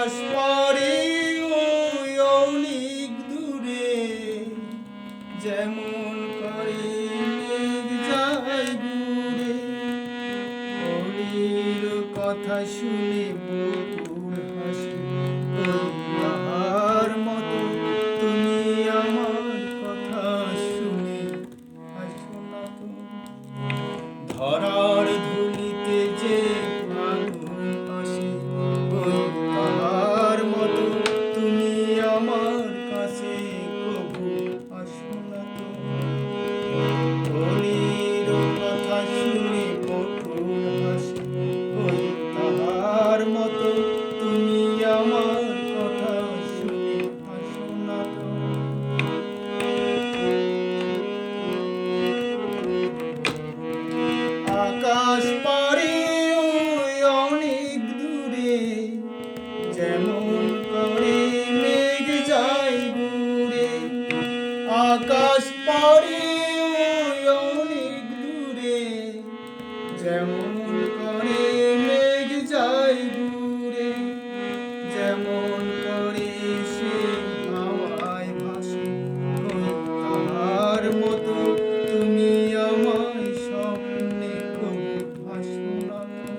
আকাশ পারে ওই অনেক দূরে, যেমন করে মেঘ যায় ঘুরে। পরীর কথা শুনে বকুল হাসে, ওই তাহার মতো তুমি আমার কথা শুনে হাসো না তো। ধরার ধুলিতে যে আগুন আসে, ওই তাহার মতো তুমি আমার কাছে কবু আসো না তো। পরীর কথা শুনে বকুল হাসে, ওই তাহার মতো তুমি আমার কথা শুনে হাসো না তো। আকাশ পারে ওই অনেক দূরে, যেমন করে মেঘ যায় ঘুরে। আকাশ পারে ওই অনেক দূরে, যেমন করে মেঘ যায় ঘুরে। যেমন করে সে হাওয়ায় ভাসে, ওই তাহার মতো তুমি আমায় স্বপ্নে কবু ভাসো না তো।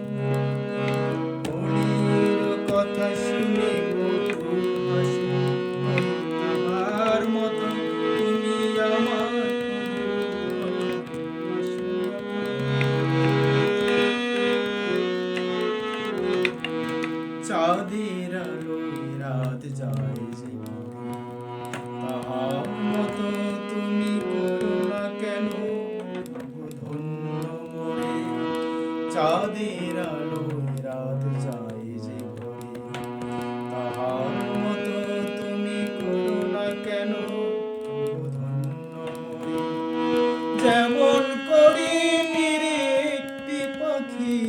পরীর কথা শুনে বকুল হাসে, ওই তাহার মতো তুমি আমার কবু ভাসো না তো। চাঁদের আলোয় রাত যায় যে ঘুরে, তাহার মতো তুমি করো না কেন ধন্য মোরে। চাঁদের আলোয় রাত যায় যে ঘুরে, তাহার মতো তুমি করো না কেন ধন্য মোরে। যেমন করে নিরে একটি পাখি